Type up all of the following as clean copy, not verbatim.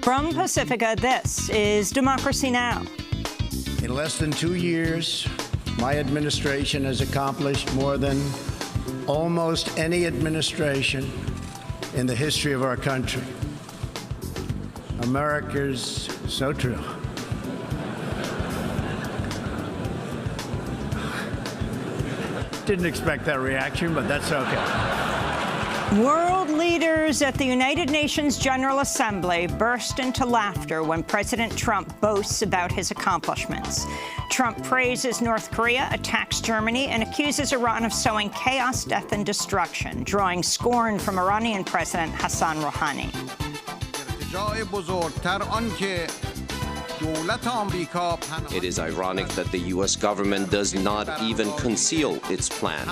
From Pacifica, this is Democracy Now! In less than 2 years, my administration has accomplished more than almost any administration in the history of our country. America's so true. Didn't expect that reaction, but that's okay. World leaders at the United Nations General Assembly burst into laughter when President Trump boasts about his accomplishments. Trump praises North Korea, attacks Germany, and accuses Iran of sowing chaos, death, and destruction, drawing scorn from Iranian President Hassan Rouhani. It is ironic that the U.S. government does not even conceal its plan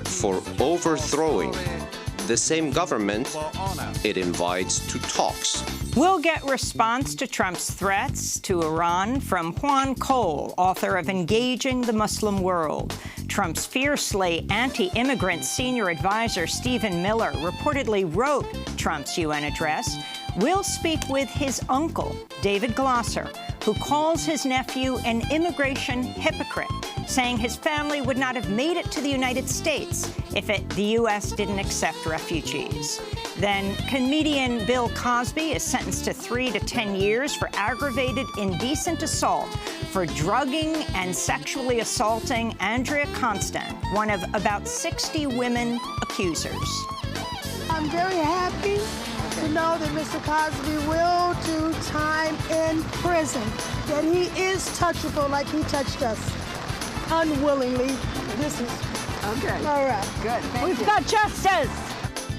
for overthrowing the same government it invites to talks. We'll get response to Trump's threats to Iran from Juan Cole, author of Engaging the Muslim World. Trump's fiercely anti-immigrant senior advisor, Stephen Miller, reportedly wrote Trump's UN address. We'll speak with his uncle, David Glosser, who calls his nephew an immigration hypocrite, saying his family would not have made it to the United States if the U.S. didn't accept refugees. Then comedian Bill Cosby is sentenced to 3 to 10 years for aggravated indecent assault for drugging and sexually assaulting Andrea Constant, one of about 60 women accusers. I'm very happy to know that Mr. Cosby will do time in prison, that he is touchable like he touched us unwillingly. This is okay. All right. Good. Thank We've you. got justice.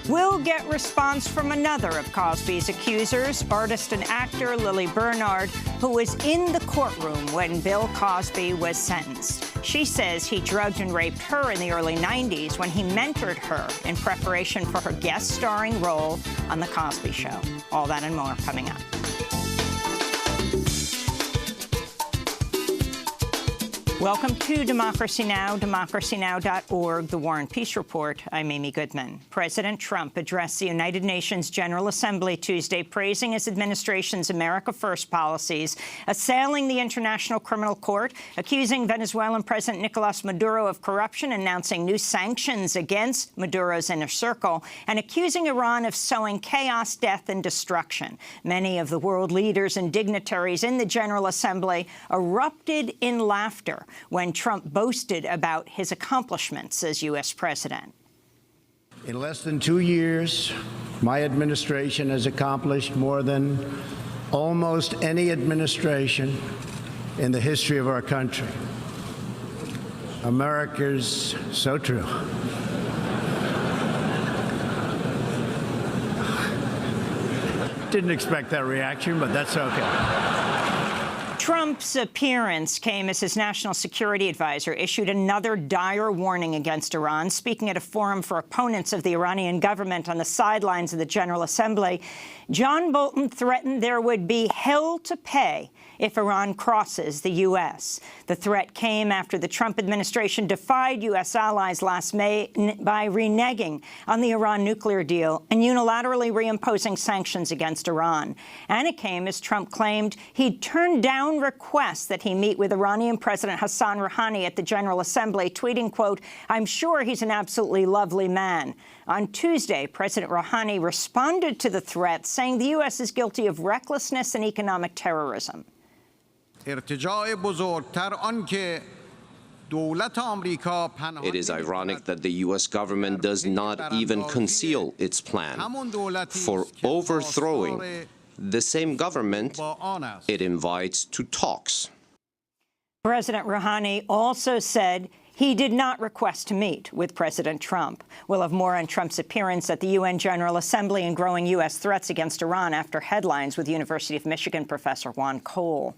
We'll get response from another of Cosby's accusers, artist and actor Lily Bernard, who was in the courtroom when Bill Cosby was sentenced. She says he drugged and raped her in the early 90s when he mentored her in preparation for her guest starring role on The Cosby Show. All that and more coming up. Welcome to Democracy Now!, democracynow.org, The War and Peace Report. I'm Amy Goodman. President Trump addressed the United Nations General Assembly Tuesday, praising his administration's America First policies, assailing the International Criminal Court, accusing Venezuelan President Nicolas Maduro of corruption, announcing new sanctions against Maduro's inner circle, and accusing Iran of sowing chaos, death, and destruction. Many of the world leaders and dignitaries in the General Assembly erupted in laughter when Trump boasted about his accomplishments as U.S. president. In less than 2 years, my administration has accomplished more than almost any administration in the history of our country. America's so true. Didn't expect that reaction, but that's okay. Trump's appearance came as his national security advisor issued another dire warning against Iran. Speaking at a forum for opponents of the Iranian government on the sidelines of the General Assembly, John Bolton threatened there would be hell to pay if Iran crosses the U.S. The threat came after the Trump administration defied U.S. allies last May by reneging on the Iran nuclear deal and unilaterally reimposing sanctions against Iran. And it came as Trump claimed he'd turned down requests that he meet with Iranian President Hassan Rouhani at the General Assembly, tweeting, quote, "I'm sure he's an absolutely lovely man." On Tuesday, President Rouhani responded to the threat, saying the U.S. is guilty of recklessness and economic terrorism. It is ironic that the U.S. government does not even conceal its plan for overthrowing the same government it invites to talks. President Rouhani also said he did not request to meet with President Trump. We'll have more on Trump's appearance at the UN General Assembly and growing U.S. threats against Iran after headlines with University of Michigan professor Juan Cole.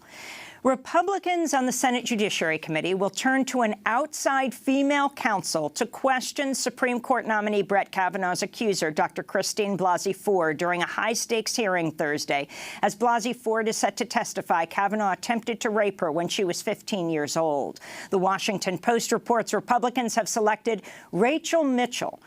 Republicans on the Senate Judiciary Committee will turn to an outside female counsel to question Supreme Court nominee Brett Kavanaugh's accuser, Dr. Christine Blasey Ford, during a high-stakes hearing Thursday. As Blasey Ford is set to testify, Kavanaugh attempted to rape her when she was 15 years old. The Washington Post reports Republicans have selected Rachel Mitchell,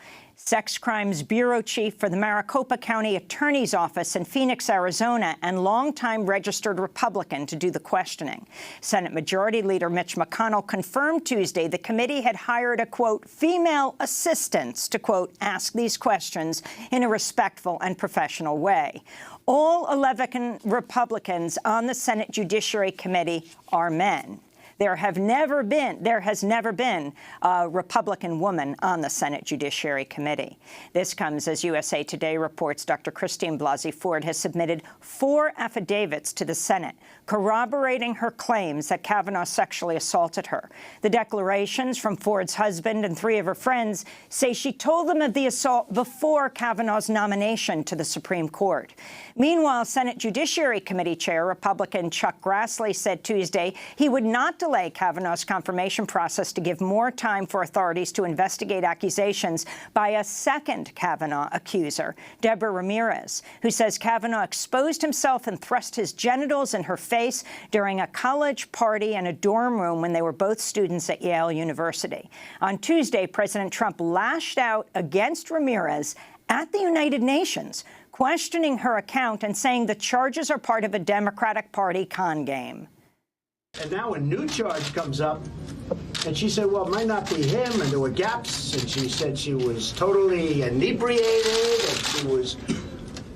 Sex Crimes Bureau Chief for the Maricopa County Attorney's Office in Phoenix, Arizona, and longtime registered Republican to do the questioning. Senate Majority Leader Mitch McConnell confirmed Tuesday the committee had hired a, quote, female assistants to, quote, ask these questions in a respectful and professional way. All 11 Republicans on the Senate Judiciary Committee are men. There has never been a Republican woman on the Senate Judiciary Committee. This comes as USA Today reports Dr. Christine Blasey Ford has submitted 4 affidavits to the Senate corroborating her claims that Kavanaugh sexually assaulted her. The declarations from Ford's husband and 3 of her friends say she told them of the assault before Kavanaugh's nomination to the Supreme Court. Meanwhile, Senate Judiciary Committee Chair Republican Chuck Grassley said Tuesday he would not delay Kavanaugh's confirmation process to give more time for authorities to investigate accusations by a second Kavanaugh accuser, Deborah Ramirez, who says Kavanaugh exposed himself and thrust his genitals in her face during a college party in a dorm room when they were both students at Yale University. On Tuesday, President Trump lashed out against Ramirez at the United Nations, questioning her account and saying the charges are part of a Democratic Party con game. And now a new charge comes up, and she said, well, it might not be him, and there were gaps, and she said she was totally inebriated, and she was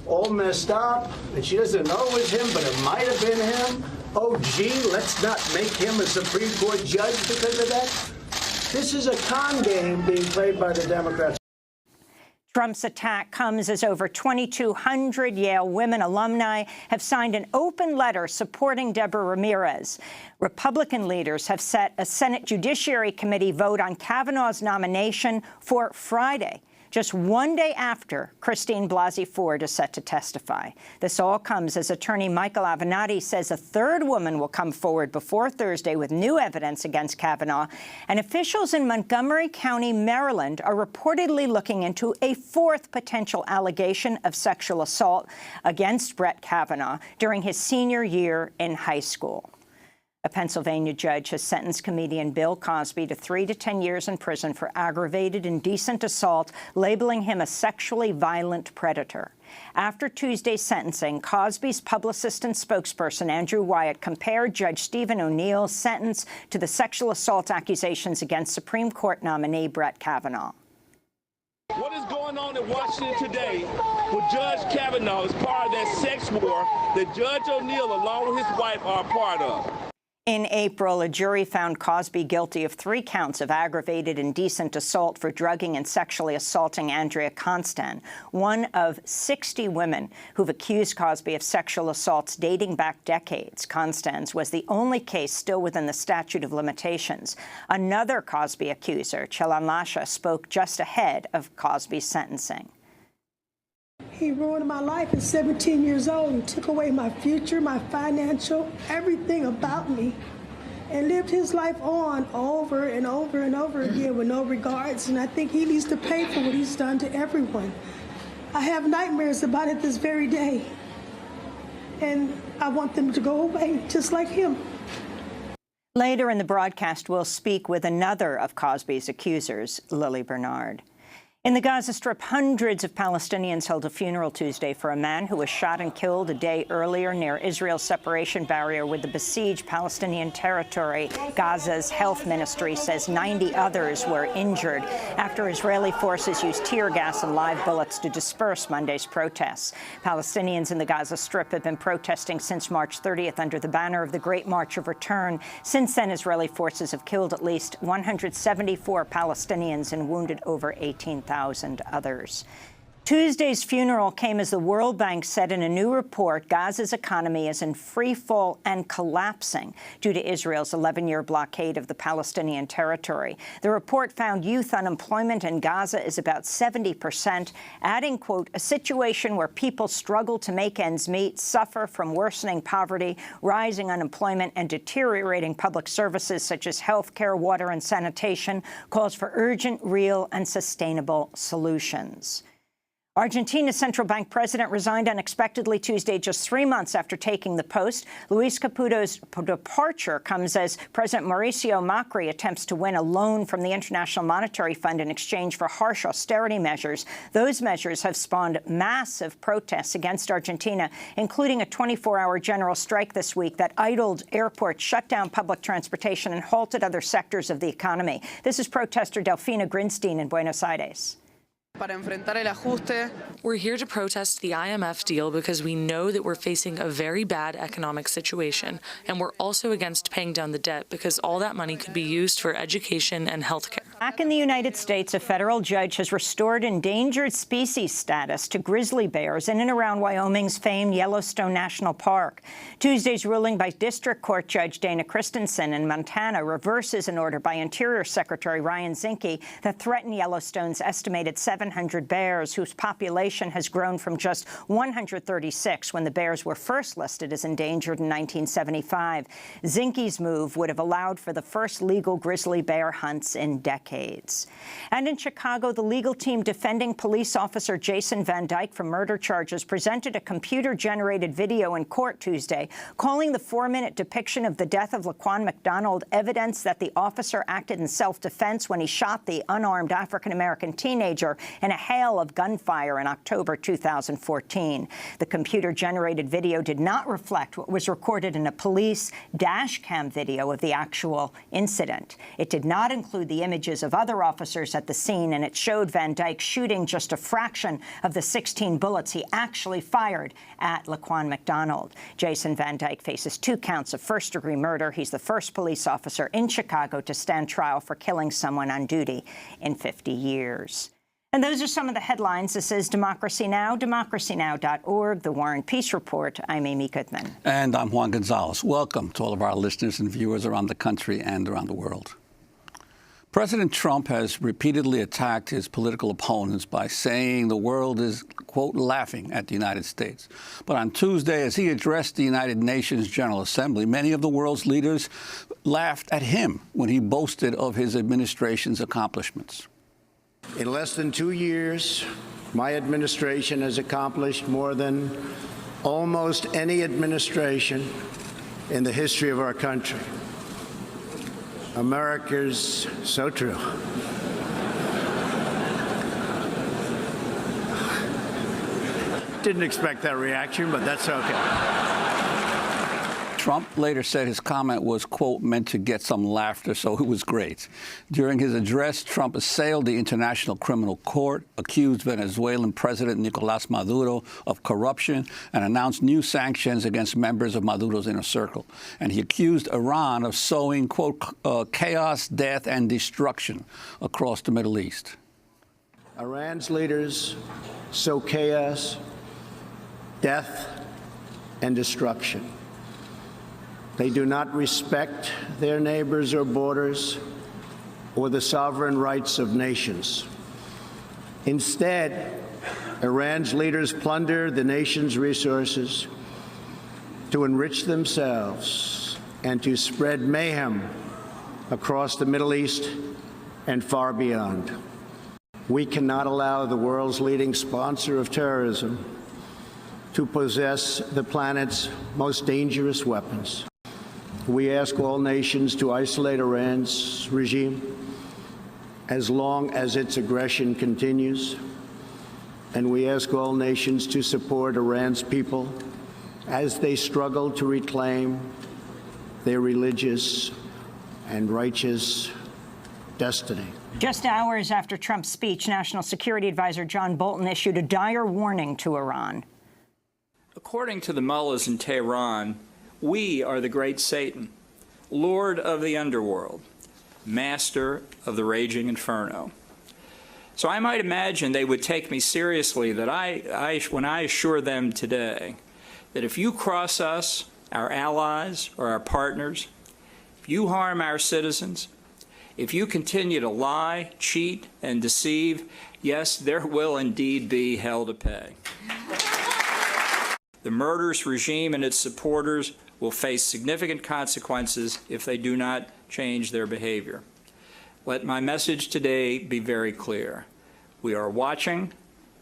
all messed up, and she doesn't know it was him, but it might have been him. Oh, gee, let's not make him a Supreme Court judge because of that. This is a con game being played by the Democrats. Trump's attack comes as over 2,200 Yale women alumni have signed an open letter supporting Deborah Ramirez. Republican leaders have set a Senate Judiciary Committee vote on Kavanaugh's nomination for Friday, just one day after Christine Blasey Ford is set to testify. This all comes as attorney Michael Avenatti says a 3rd woman will come forward before Thursday with new evidence against Kavanaugh, and officials in Montgomery County, Maryland, are reportedly looking into a 4th potential allegation of sexual assault against Brett Kavanaugh during his senior year in high school. A Pennsylvania judge has sentenced comedian Bill Cosby to 3 to 10 years in prison for aggravated indecent assault, labeling him a sexually violent predator. After Tuesday's sentencing, Cosby's publicist and spokesperson, Andrew Wyatt, compared Judge Stephen O'Neill's sentence to the sexual assault accusations against Supreme Court nominee Brett Kavanaugh. What is going on in Washington today with Judge Kavanaugh is part of that sex war that Judge O'Neill, along with his wife, are a part of. In April, a jury found Cosby guilty of 3 counts of aggravated indecent assault for drugging and sexually assaulting Andrea Constand, one of 60 women who've accused Cosby of sexual assaults dating back decades. Constand's was the only case still within the statute of limitations. Another Cosby accuser, Chelan Lasha, spoke just ahead of Cosby's sentencing. He ruined my life at 17 years old. He took away my future, my financial, everything about me, and lived his life on over and over and over again with no regards. And I think he needs to pay for what he's done to everyone. I have nightmares about it this very day, and I want them to go away, just like him. Later in the broadcast, we'll speak with another of Cosby's accusers, Lily Bernard. In the Gaza Strip, hundreds of Palestinians held a funeral Tuesday for a man who was shot and killed a day earlier near Israel's separation barrier with the besieged Palestinian territory. Gaza's health ministry says 90 others were injured after Israeli forces used tear gas and live bullets to disperse Monday's protests. Palestinians in the Gaza Strip have been protesting since March 30th under the banner of the Great March of Return. Since then, Israeli forces have killed at least 174 Palestinians and wounded over 18,000 others. Tuesday's funeral came as the World Bank said in a new report Gaza's economy is in free fall and collapsing due to Israel's 11-year blockade of the Palestinian territory. The report found youth unemployment in Gaza is about 70%, adding, quote, a situation where people struggle to make ends meet, suffer from worsening poverty, rising unemployment, and deteriorating public services such as health care, water, and sanitation, calls for urgent, real, and sustainable solutions. Argentina's central bank president resigned unexpectedly Tuesday, just 3 months after taking the post. Luis Caputo's departure comes as President Mauricio Macri attempts to win a loan from the International Monetary Fund in exchange for harsh austerity measures. Those measures have spawned massive protests against Argentina, including a 24-hour general strike this week that idled airports, shut down public transportation, and halted other sectors of the economy. This is protester Delfina Grinstein in Buenos Aires. We're here to protest the IMF deal because we know that we're facing a very bad economic situation, and we're also against paying down the debt because all that money could be used for education and health care. Back in the United States, a federal judge has restored endangered species status to grizzly bears in and around Wyoming's famed Yellowstone National Park. Tuesday's ruling by District Court Judge Dana Christensen in Montana reverses an order by Interior Secretary Ryan Zinke that threatened Yellowstone's estimated 700 bears, whose population has grown from just 136 when the bears were first listed as endangered in 1975. Zinke's move would have allowed for the first legal grizzly bear hunts in decades. And in Chicago, the legal team defending police officer Jason Van Dyke from murder charges presented a computer-generated video in court Tuesday, calling the 4-minute depiction of the death of Laquan McDonald evidence that the officer acted in self-defense when he shot the unarmed African-American teenager in a hail of gunfire in October 2014. The computer-generated video did not reflect what was recorded in a police dash cam video of the actual incident. It did not include the images of other officers at the scene, and it showed Van Dyke shooting just a fraction of the 16 bullets he actually fired at Laquan McDonald. Jason Van Dyke faces 2 counts of first-degree murder. He's the first police officer in Chicago to stand trial for killing someone on duty in 50 years. And those are some of the headlines. This is Democracy Now!, democracynow.org, The War and Peace Report. I'm Amy Goodman. And I'm Juan Gonzalez. Welcome to all of our listeners and viewers around the country and around the world. President Trump has repeatedly attacked his political opponents by saying the world is, quote, laughing at the United States. But on Tuesday, as he addressed the United Nations General Assembly, many of the world's leaders laughed at him when he boasted of his administration's accomplishments. In less than 2 years, my administration has accomplished more than almost any administration in the history of our country. America's so true. Didn't expect that reaction, but that's okay. Trump later said his comment was, quote, meant to get some laughter, so it was great. During his address, Trump assailed the International Criminal Court, accused Venezuelan President Nicolás Maduro of corruption, and announced new sanctions against members of Maduro's inner circle. And he accused Iran of sowing, quote, chaos, death, and destruction across the Middle East. Iran's leaders sow chaos, death, and destruction. They do not respect their neighbors or borders or the sovereign rights of nations. Instead, Iran's leaders plunder the nation's resources to enrich themselves and to spread mayhem across the Middle East and far beyond. We cannot allow the world's leading sponsor of terrorism to possess the planet's most dangerous weapons. We ask all nations to isolate Iran's regime as long as its aggression continues, and we ask all nations to support Iran's people as they struggle to reclaim their religious and righteous destiny. Just hours after Trump's speech, National Security Advisor John Bolton issued a dire warning to Iran. According to the mullahs in Tehran, we are the great Satan, Lord of the underworld, master of the raging inferno. So I might imagine they would take me seriously that when I assure them today that if you cross us, our allies or our partners, if you harm our citizens, if you continue to lie, cheat, and deceive, yes, there will indeed be hell to pay. The murderous regime and its supporters will face significant consequences if they do not change their behavior. Let my message today be very clear. We are watching,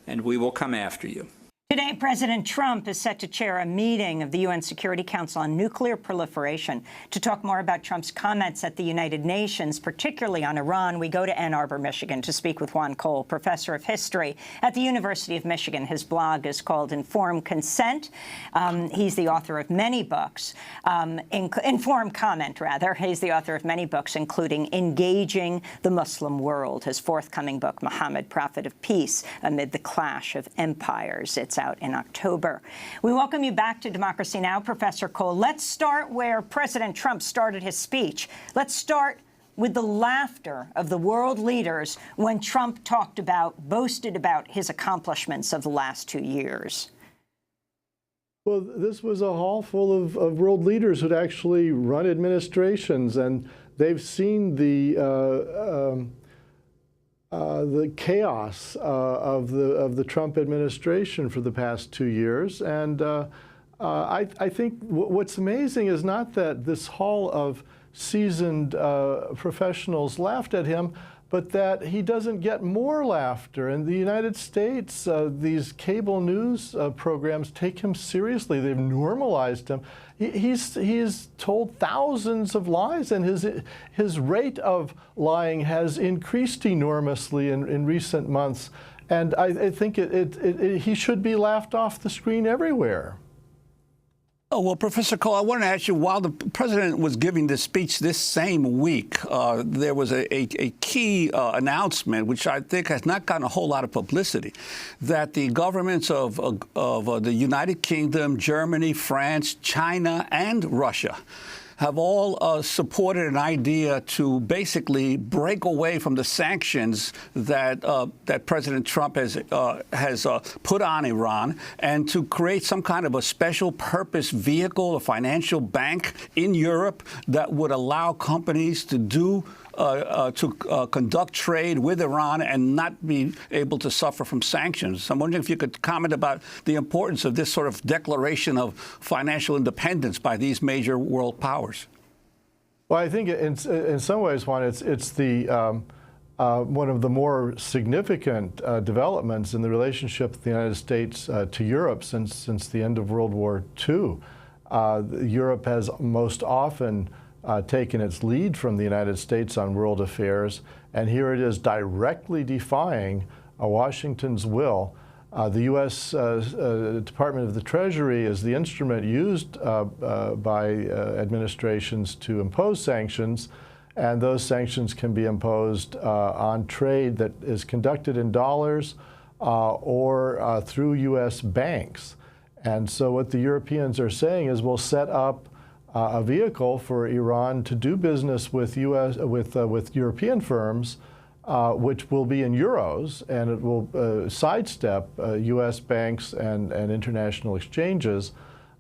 and we will come after you. Today, President Trump is set to chair a meeting of the UN Security Council on nuclear proliferation. To talk more about Trump's comments at the United Nations, particularly on Iran, we go to Ann Arbor, Michigan, to speak with Juan Cole, professor of history at the University of Michigan. His blog is called Informed Consent. He's the author of many books, Informed Comment, rather. He's the author of many books, including Engaging the Muslim World, his forthcoming book, Muhammad, Prophet of Peace Amid the Clash of Empires. It's out in October. We welcome you back to Democracy Now!, Professor Cole. Let's start where President Trump started his speech. Let's start with the laughter of the world leaders when Trump boasted about his accomplishments of the last 2 years. Well, this was a hall full of world leaders who'd actually run administrations, and they've seen the chaos of the Trump administration for the past 2 years. And I think what's amazing is not that this hall of seasoned professionals laughed at him, but that he doesn't get more laughter. In the United States, these cable news programs take him seriously. They've normalized him. He's told thousands of lies, and his rate of lying has increased enormously in recent months. And I think he should be laughed off the screen everywhere. Oh, well, Professor Cole, I want to ask you, while the president was giving this speech this same week, there was a key announcement, which I think has not gotten a whole lot of publicity, that the governments of the United Kingdom, Germany, France, China, and Russia have all supported an idea to basically break away from the sanctions that President Trump has put on Iran, and to create some kind of a special purpose vehicle, a financial bank in Europe that would allow companies to conduct trade with Iran and not be able to suffer from sanctions. I'm wondering if you could comment about the importance of this sort of declaration of financial independence by these major world powers. Well, I think in some ways, Juan, it's the one of the more significant developments in the relationship of the United States to Europe since the end of World War II. Europe has most often taken its lead from the United States on world affairs, and here it is directly defying Washington's will. The U.S. Department of the Treasury is the instrument used by administrations to impose sanctions, and those sanctions can be imposed on trade that is conducted in dollars or through U.S. banks. And so what the Europeans are saying is we'll set up a vehicle for Iran to do business with European firms, which will be in euros, and it will sidestep U.S. banks and international exchanges,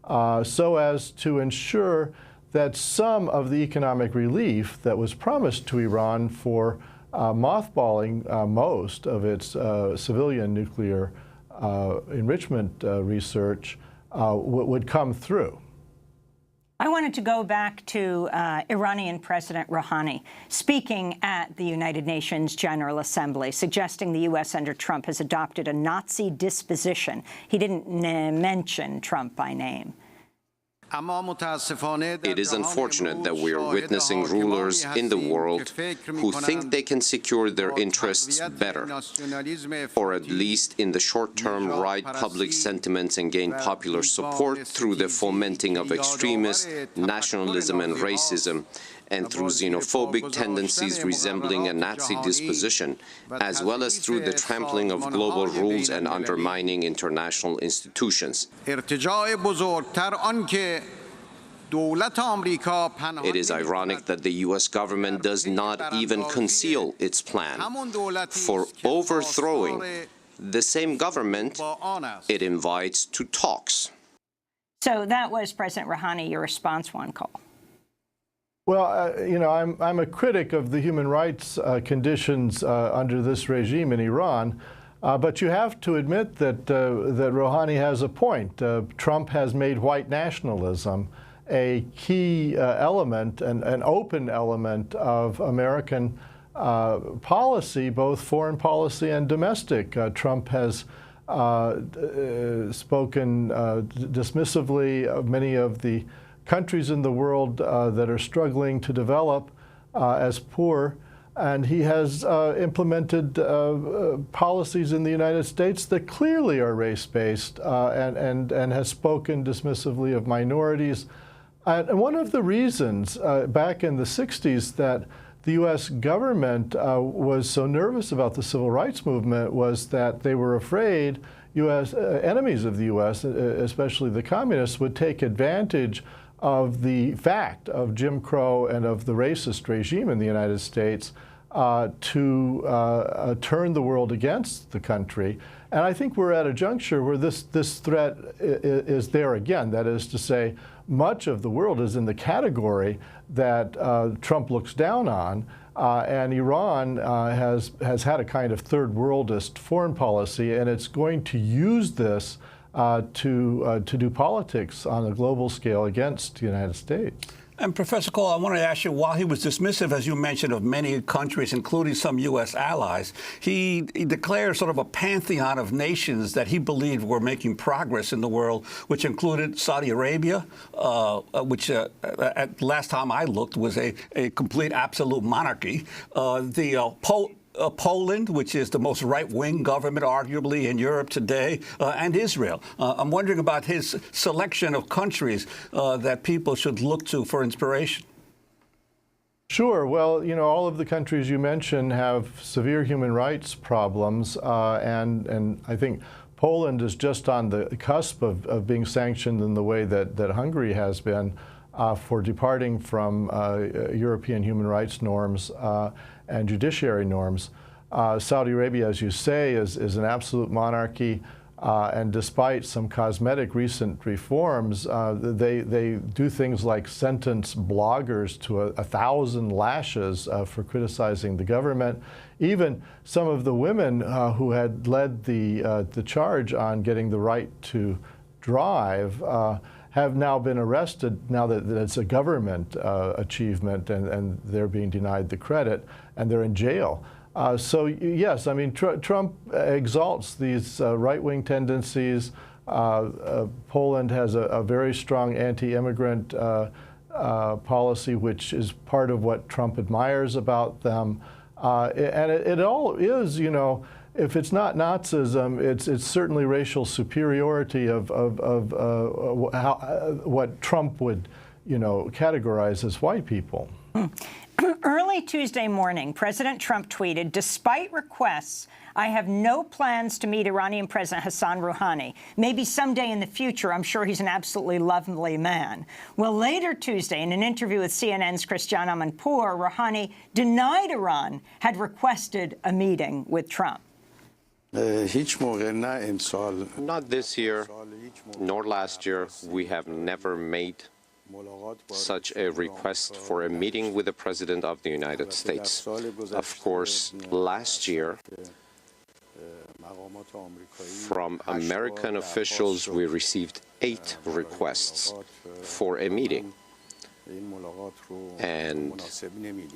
so as to ensure that some of the economic relief that was promised to Iran for mothballing most of its civilian nuclear enrichment research would come through. I wanted to go back to Iranian President Rouhani speaking at the United Nations General Assembly, suggesting the U.S. under Trump has adopted a Nazi disposition. He didn't mention Trump by name. It is unfortunate that we are witnessing rulers in the world who think they can secure their interests better, or at least in the short term ride public sentiments and gain popular support through the fomenting of extremist nationalism and racism, and through xenophobic tendencies resembling a Nazi disposition, as well as through the trampling of global rules and undermining international institutions. It is ironic that the U.S. government does not even conceal its plan for overthrowing the same government it invites to talks. So that was President Rouhani. Your response, Juan Cole? Well, you know, I'm a critic of the human rights conditions under this regime in Iran, but you have to admit that that Rouhani has a point. Trump has made white nationalism a key element, an open element of American policy, both foreign policy and domestic. Trump has spoken dismissively of many of the countries in the world that are struggling to develop as poor. And he has implemented policies in the United States that clearly are race-based and has spoken dismissively of minorities. And one of the reasons back in the 60s that the U.S. government was so nervous about the civil rights movement was that they were afraid U.S. Enemies of the U.S., especially the communists, would take advantage of the fact of Jim Crow and of the racist regime in the United States to turn the world against the country. And I think we're at a juncture where this threat is there again. That is to say, much of the world is in the category that Trump looks down on, and Iran has had a kind of third worldist foreign policy, and it's going to use this to do politics on a global scale against the United States. And Professor Cole, I want to ask you, while he was dismissive, as you mentioned, of many countries, including some U.S. allies, he declared sort of a pantheon of nations that he believed were making progress in the world, which included Saudi Arabia, which at last time I looked was a complete absolute monarchy, Poland, which is the most right-wing government, arguably, in Europe today, and Israel. I'm wondering about his selection of countries that people should look to for inspiration. Sure. Well, you know, all of the countries you mentioned have severe human rights problems, and I think Poland is just on the cusp of being sanctioned in the way that Hungary has been for departing from European human rights norms and judiciary norms. Saudi Arabia, as you say, is an absolute monarchy, and despite some cosmetic recent reforms, they do things like sentence bloggers to 1,000 lashes for criticizing the government. Even some of the women who had led the charge on getting the right to drive have now been arrested now that it's a government achievement, and they're being denied the credit, and they're in jail. So yes, I mean, Trump exalts these right-wing tendencies. Poland has a very strong anti-immigrant policy, which is part of what Trump admires about them. And it all is, you know, if it's not Nazism, it's certainly racial superiority of what Trump would, you know, categorize as white people. Early Tuesday morning, President Trump tweeted, "Despite requests, I have no plans to meet Iranian President Hassan Rouhani. Maybe someday in the future. I'm sure he's an absolutely lovely man." Well, later Tuesday, in an interview with CNN's Christiane Amanpour, Rouhani denied Iran had requested a meeting with Trump. Not this year, nor last year. We have never made such a request for a meeting with the President of the United States. Of course, last year, from American officials, we received 8 requests for a meeting. And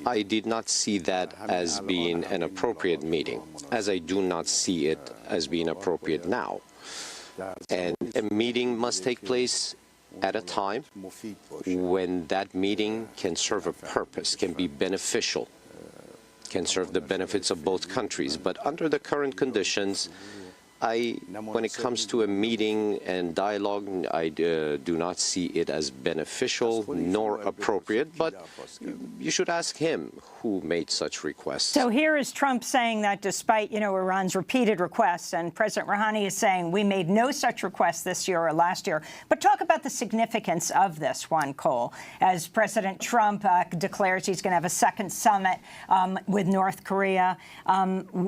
I did not see that as being an appropriate meeting, as I do not see it as being appropriate now. And a meeting must take place at a time when that meeting can serve a purpose, can be beneficial, can serve the benefits of both countries. But under the current conditions, when it comes to a meeting and dialogue, I do not see it as beneficial nor appropriate, but you should ask him who made such requests. So here is Trump saying that despite, you know, Iran's repeated requests, and President Rouhani is saying we made no such requests this year or last year. But talk about the significance of this, Juan Cole, as President Trump declares he's going to have a second summit with North Korea,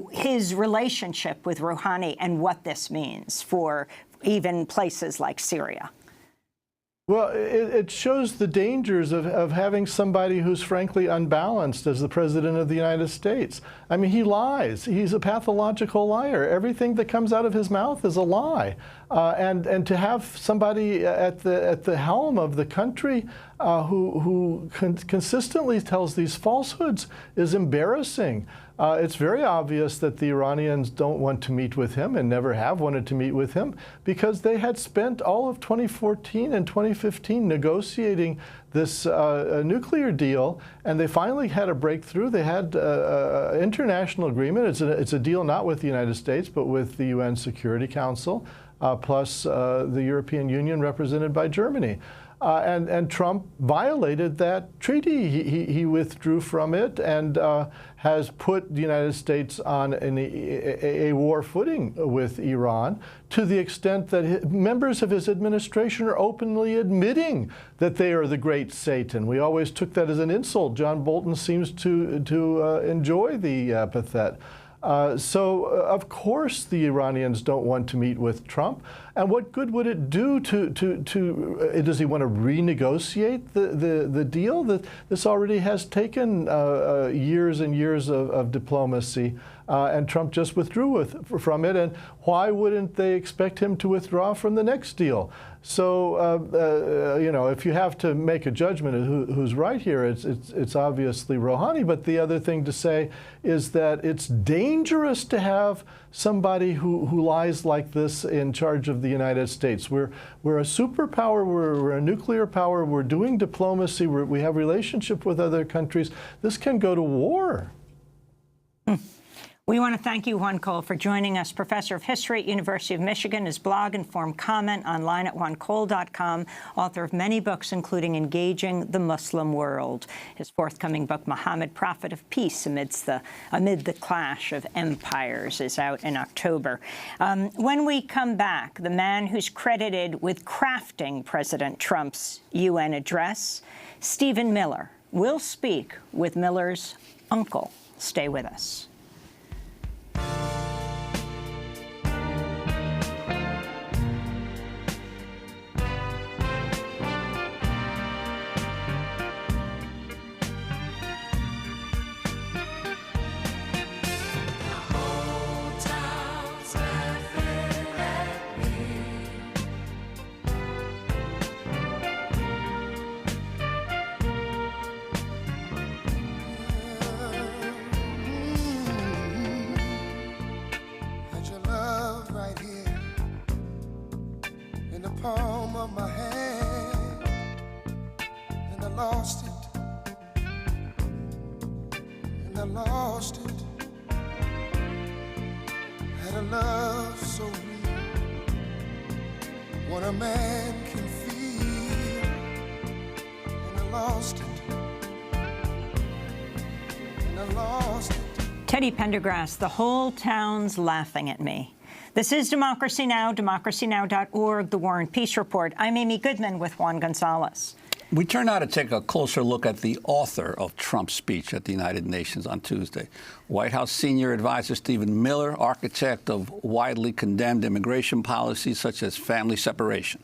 his relationship with Rouhani and what this means for even places like Syria. Well, it shows the dangers of having somebody who's frankly unbalanced as the President of the United States. I mean, he lies. He's a pathological liar. Everything that comes out of his mouth is a lie. And to have somebody at the helm of the country who consistently tells these falsehoods is embarrassing. It's very obvious that the Iranians don't want to meet with him and never have wanted to meet with him because they had spent all of 2014 and 2015 negotiating this nuclear deal, and they finally had a breakthrough. They had an international agreement. It's a deal not with the United States, but with the UN Security Council, plus the European Union represented by Germany. And Trump violated that treaty. He withdrew from it and has put the United States on a war footing with Iran, to the extent that members of his administration are openly admitting that they are the great Satan. We always took that as an insult. John Bolton seems to enjoy the epithet. So, of course, the Iranians don't want to meet with Trump. And what good would it do does he want to renegotiate the deal? This already has taken years and years of diplomacy, and Trump just withdrew from it. And why wouldn't they expect him to withdraw from the next deal? So, you know, if you have to make a judgment of who's right here, it's obviously Rouhani. But the other thing to say is that it's dangerous to have somebody who lies like this in charge of the United States. We're a superpower. We're a nuclear power. We're doing diplomacy. We have relationship with other countries. This can go to war. We want to thank you, Juan Cole, for joining us. Professor of History at University of Michigan. His blog, Informed Comment, online at juancole.com. Author of many books, including Engaging the Muslim World. His forthcoming book, Muhammad, Prophet of Peace Amid the Clash of Empires, is out in October. When we come back, the man who's credited with crafting President Trump's UN address, Stephen Miller, will speak with Miller's uncle. Stay with us. Palm of my hand, and I lost it, and I lost it. Had a love so real, what a man can feel, and I lost it, and I lost it. Teddy Pendergrass, the whole town's laughing at me. This is Democracy Now!, democracynow.org, The War and Peace Report. I'm Amy Goodman with Juan Gonzalez. We turn now to take a closer look at the author of Trump's speech at the United Nations on Tuesday. White House senior advisor Stephen Miller, architect of widely condemned immigration policies such as family separation.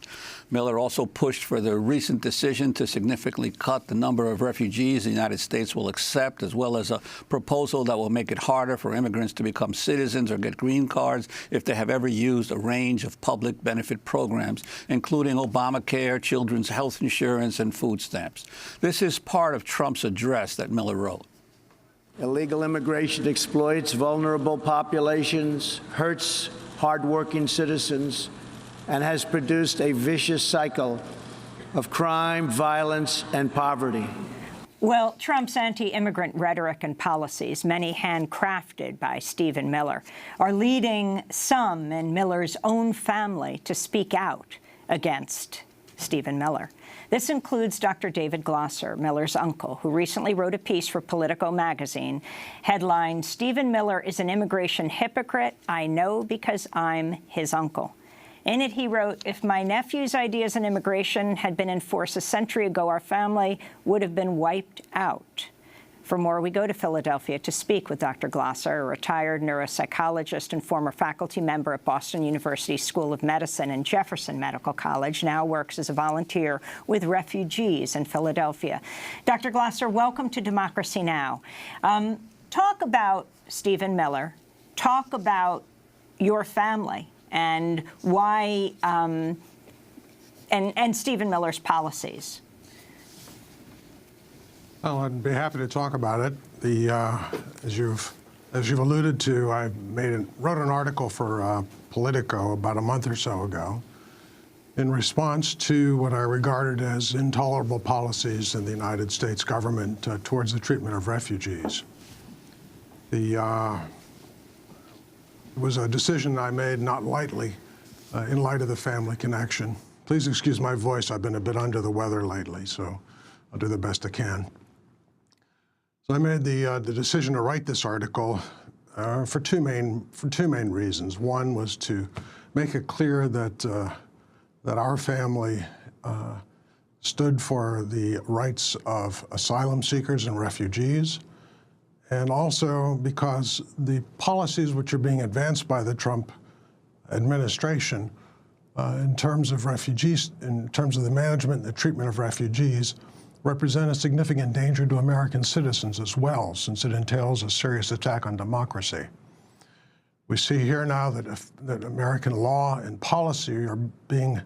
Miller also pushed for the recent decision to significantly cut the number of refugees the United States will accept, as well as a proposal that will make it harder for immigrants to become citizens or get green cards if they have ever used a range of public benefit programs, including Obamacare, children's health insurance, and food stamps. This is part of Trump's address that Miller wrote. Illegal immigration exploits vulnerable populations, hurts hardworking citizens, and has produced a vicious cycle of crime, violence, and poverty. Well, Trump's anti-immigrant rhetoric and policies, many handcrafted by Stephen Miller, are leading some in Miller's own family to speak out against Stephen Miller. This includes Dr. David Glosser, Miller's uncle, who recently wrote a piece for Politico magazine headlined, "Stephen Miller is an immigration hypocrite. I know because I'm his uncle." In it, he wrote, "If my nephew's ideas on immigration had been in force a century ago, our family would have been wiped out." For more, we go to Philadelphia to speak with Dr. Glosser, a retired neuropsychologist and former faculty member at Boston University School of Medicine and Jefferson Medical College, now works as a volunteer with refugees in Philadelphia. Dr. Glosser, welcome to Democracy Now! Talk about Stephen Miller. Talk about your family and why, and Stephen Miller's policies. Well, I'd be happy to talk about it. As you've alluded to, I wrote an article for Politico about a month or so ago in response to what I regarded as intolerable policies in the United States government towards the treatment of refugees. It was a decision I made not lightly in light of the family connection. Please excuse my voice. I've been a bit under the weather lately, so I'll do the best I can. So I made the decision to write this article for two main reasons. One was to make it clear that our family stood for the rights of asylum seekers and refugees, and also because the policies which are being advanced by the Trump administration in terms of refugees, in terms of the management and the treatment of refugees, represent a significant danger to American citizens as well, since it entails a serious attack on democracy. We see here now that American law and policy are being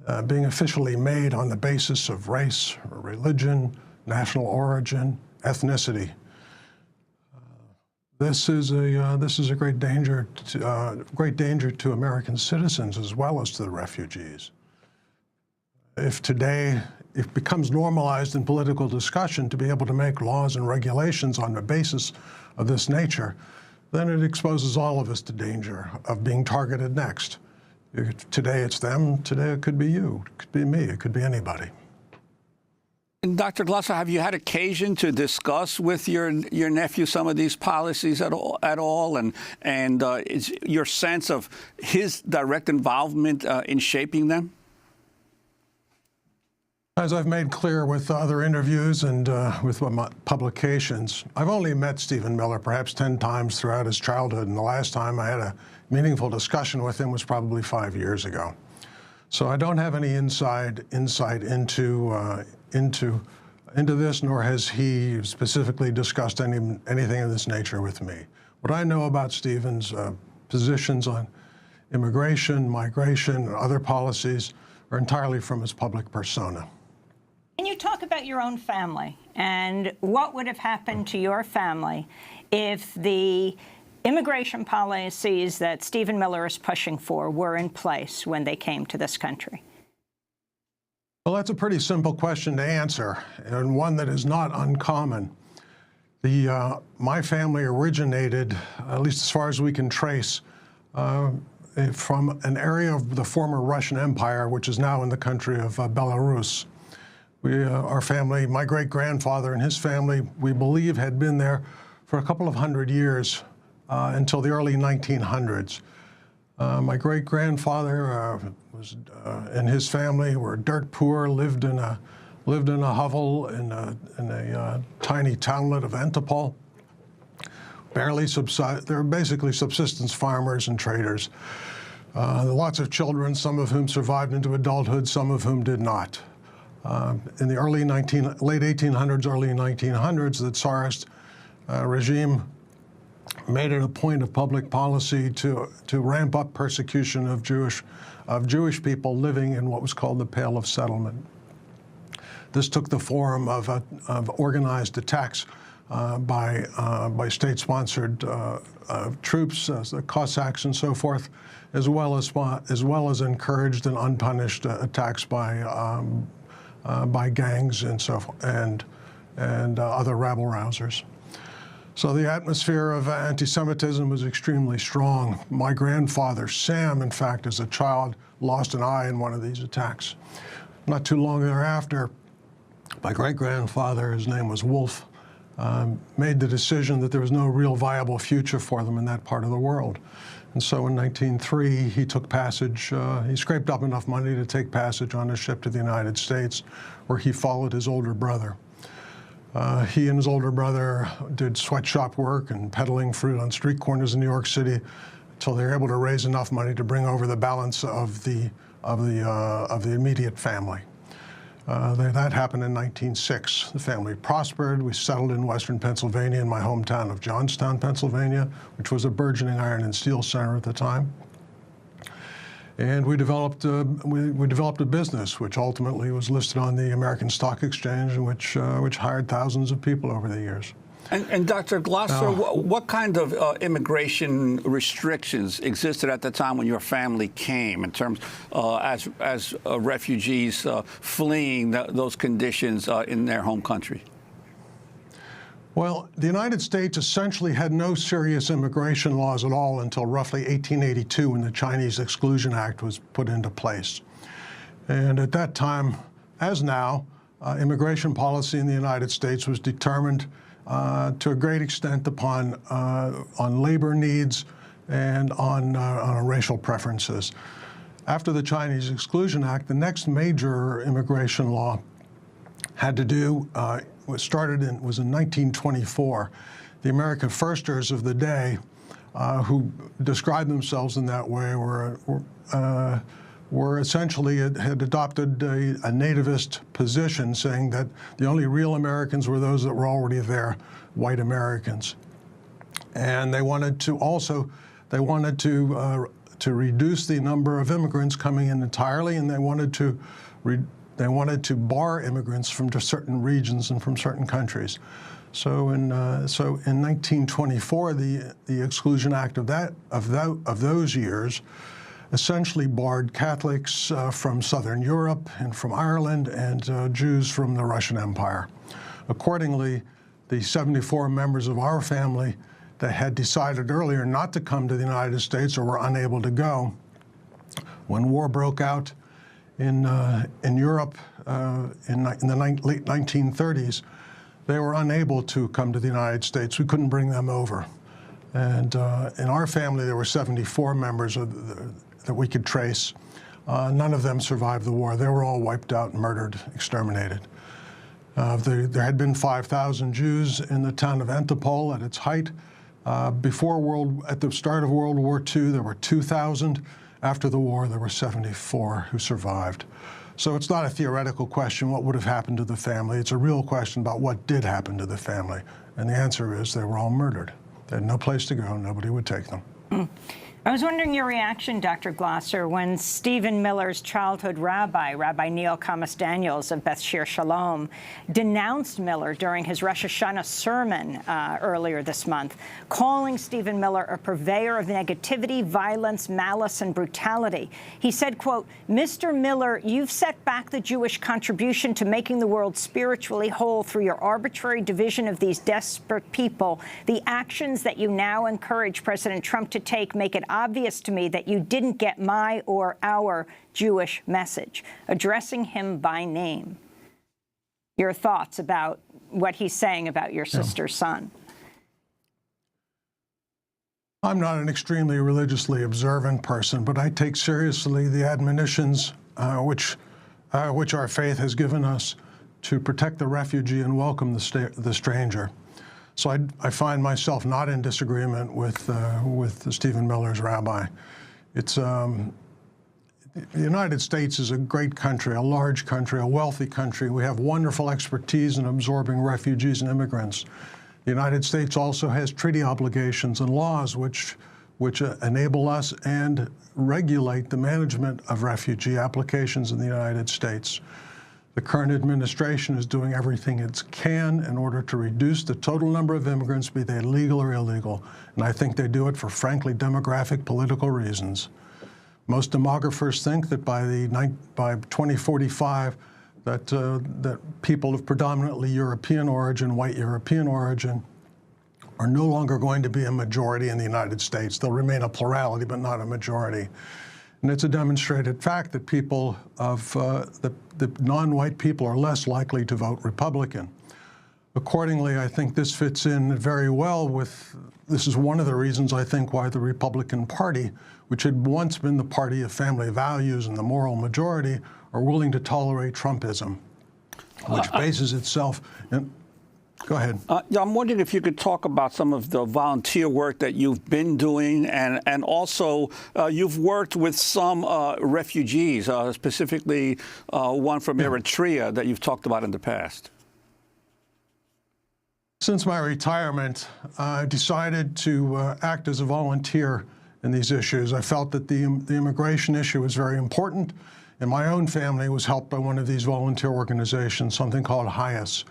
officially made on the basis of race or religion, national origin, ethnicity. This is a great danger to American citizens as well as to the refugees. If today it becomes normalized in political discussion to be able to make laws and regulations on the basis of this nature, then it exposes all of us to danger of being targeted next. Today it's them, today it could be you, it could be me, it could be anybody. And Dr. Glusser, have you had occasion to discuss with your nephew some of these policies at all? And is your sense of his direct involvement in shaping them? As I've made clear with other interviews and with my publications, I've only met Stephen Miller perhaps 10 times throughout his childhood, and the last time I had a meaningful discussion with him was probably 5 years ago. So I don't have any insight into this, nor has he specifically discussed anything of this nature with me. What I know about Stephen's positions on immigration, migration, and other policies are entirely from his public persona. Can you talk about your own family and what would have happened to your family if the immigration policies that Stephen Miller is pushing for were in place when they came to this country? Well, that's a pretty simple question to answer, and one that is not uncommon. My family originated, at least as far as we can trace, from an area of the former Russian Empire, which is now in the country of Belarus. Our family, my great-grandfather and his family, we believe had been there for a couple of hundred years until the early 1900s. My great-grandfather and his family were dirt poor, lived in a hovel in a tiny townlet of Antipol. They're basically subsistence farmers and traders. Lots of children, some of whom survived into adulthood, some of whom did not. In the late 1800s, early 1900s, the Tsarist regime made it a point of public policy to ramp up persecution of Jewish people living in what was called the Pale of Settlement. This took the form of organized attacks by state-sponsored troops, the Cossacks and so forth, as well as encouraged and unpunished attacks by gangs and other rabble-rousers. So the atmosphere of anti-Semitism was extremely strong. My grandfather, Sam, in fact, as a child, lost an eye in one of these attacks. Not too long thereafter, my great-grandfather, his name was Wolf, made the decision that there was no real viable future for them in that part of the world. And so in 1903, he took passage, he scraped up enough money to take passage on a ship to the United States, where he followed his older brother. He and his older brother did sweatshop work and peddling fruit on street corners in New York City until they were able to raise enough money to bring over the balance of the immediate family. That happened in 1906. The family prospered. We settled in western Pennsylvania, in my hometown of Johnstown, Pennsylvania, which was a burgeoning iron and steel center at the time. And we developed a business which ultimately was listed on the American Stock Exchange, and which hired thousands of people over the years. And Dr. Glasser, what kind of immigration restrictions existed at the time when your family came, in terms as refugees fleeing those conditions in their home country? Well, the United States essentially had no serious immigration laws at all until roughly 1882, when the Chinese Exclusion Act was put into place. And at that time, as now, immigration policy in the United States was determined to a great extent upon on labor needs and on racial preferences. After the Chinese Exclusion Act, the next major immigration law had to do was in 1924. The American firsters of the day, who described themselves in that way, were essentially had adopted a nativist position, saying that the only real Americans were those that were already there, white Americans. And they wanted to reduce the number of immigrants coming in entirely, and they wanted to bar immigrants from certain regions and from certain countries. So in 1924, the Exclusion Act of those years essentially barred Catholics from Southern Europe and from Ireland, and Jews from the Russian Empire. Accordingly, the 74 members of our family that had decided earlier not to come to the United States or were unable to go, when war broke out in Europe in the late 1930s, they were unable to come to the United States. We couldn't bring them over. And in our family, there were 74 members that we could trace. None of them survived the war. They were all wiped out, murdered, exterminated. There had been 5,000 Jews in the town of Antipol at its height. At the start of World War II, there were 2,000. After the war, there were 74 who survived. So it's not a theoretical question, what would have happened to the family? It's a real question about what did happen to the family. And the answer is they were all murdered. They had no place to go. Nobody would take them. I was wondering your reaction, Dr. Glasser, when Stephen Miller's childhood rabbi, Rabbi Neil Kamas Daniels of Beth Shir Shalom, denounced Miller during his Rosh Hashanah sermon earlier this month, calling Stephen Miller a purveyor of negativity, violence, malice, and brutality. He said, quote, "Mr. Miller, you've set back the Jewish contribution to making the world spiritually whole through your arbitrary division of these desperate people. The actions that you now encourage President Trump to take make it obvious to me that you didn't get my or our Jewish message," addressing him by name. Your thoughts about what he's saying about your sister's son? I'm not an extremely religiously observant person, but I take seriously the admonitions which our faith has given us to protect the refugee and welcome the stranger. So I find myself not in disagreement with Stephen Miller's rabbi. It's the United States is a great country, a large country, a wealthy country. We have wonderful expertise in absorbing refugees and immigrants. The United States also has treaty obligations and laws which enable us and regulate the management of refugee applications in the United States. The current administration is doing everything it can in order to reduce the total number of immigrants, be they legal or illegal. And I think they do it for, frankly, demographic, political reasons. Most demographers think that by 2045, that people of predominantly European origin, white European origin, are no longer going to be a majority in the United States. They'll remain a plurality, but not a majority. And it's a demonstrated fact that people of the non-white people are less likely to vote Republican. Accordingly, I think this fits in very well with, this is one of the reasons I think why the Republican Party, which had once been the party of family values and the moral majority, are willing to tolerate Trumpism, which bases itself in... Go ahead. Yeah, I'm wondering if you could talk about some of the volunteer work that you've been doing, and also you've worked with some refugees, specifically one from Eritrea that you've talked about in the past. Since my retirement, I decided to act as a volunteer in these issues. I felt that the immigration issue was very important, and my own family was helped by one of these volunteer organizations, something called HIAS,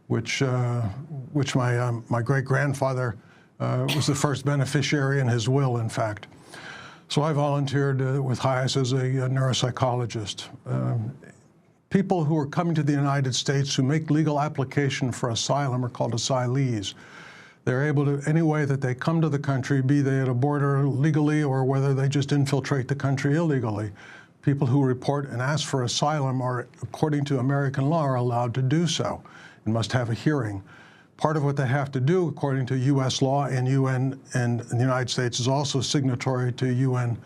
which my great-grandfather was the first beneficiary in his will, in fact. So I volunteered with HIAS as a neuropsychologist. People who are coming to the United States who make legal application for asylum are called asylees. They're able to, any way that they come to the country, be they at a border legally or whether they just infiltrate the country illegally. People who report and ask for asylum are, according to American law, are allowed to do so and must have a hearing. Part of what they have to do, according to U.S. law and UN, and the United States is also signatory to UN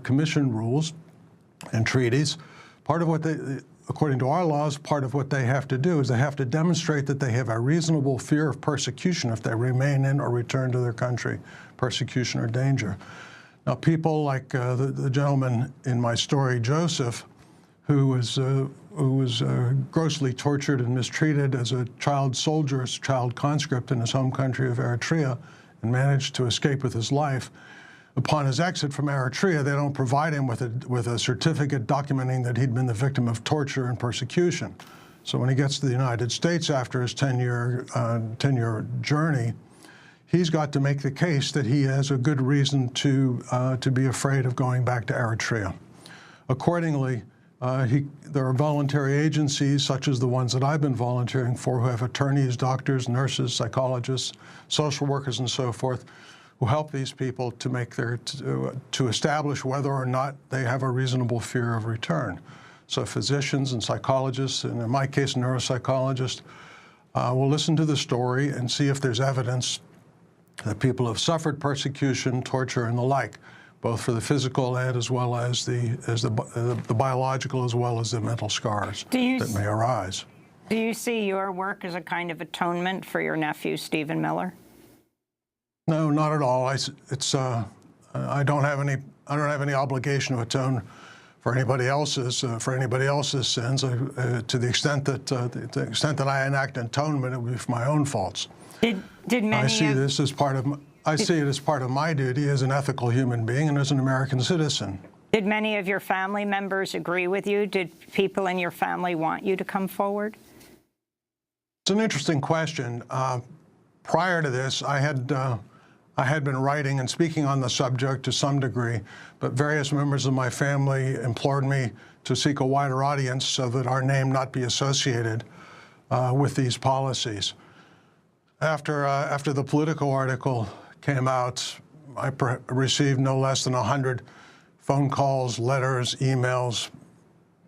Commission rules and treaties. Part of what they, according to our laws, part of what they have to do is they have to demonstrate that they have a reasonable fear of persecution if they remain in or return to their country, persecution or danger. Now, people like the gentleman in my story, Joseph, who was grossly tortured and mistreated as a child soldier, as a child conscript in his home country of Eritrea, and managed to escape with his life. Upon his exit from Eritrea, they don't provide him with a certificate documenting that he'd been the victim of torture and persecution. So when he gets to the United States after his 10-year journey, he's got to make the case that he has a good reason to be afraid of going back to Eritrea. Accordingly, there are voluntary agencies, such as the ones that I've been volunteering for, who have attorneys, doctors, nurses, psychologists, social workers, and so forth, who help these people to make to establish whether or not they have a reasonable fear of return. So physicians and psychologists, and in my case, a neuropsychologist, will listen to the story and see if there's evidence that people have suffered persecution, torture, and the like, both for the physical and as well as the biological, as well as the mental scars that may arise. Do you see your work as a kind of atonement for your nephew, Stephen Miller? No, not at all. I don't have any obligation to atone for anybody else's sins. To the extent that I enact atonement, it would be for my own faults. Did many I see this as part of my duty as an ethical human being and as an American citizen. Did many of your family members agree with you? Did people in your family want you to come forward? It's an interesting question. Prior to this, I had been writing and speaking on the subject to some degree, but various members of my family implored me to seek a wider audience so that our name not be associated with these policies. After the Politico article came out, I received no less than 100 phone calls, letters, emails,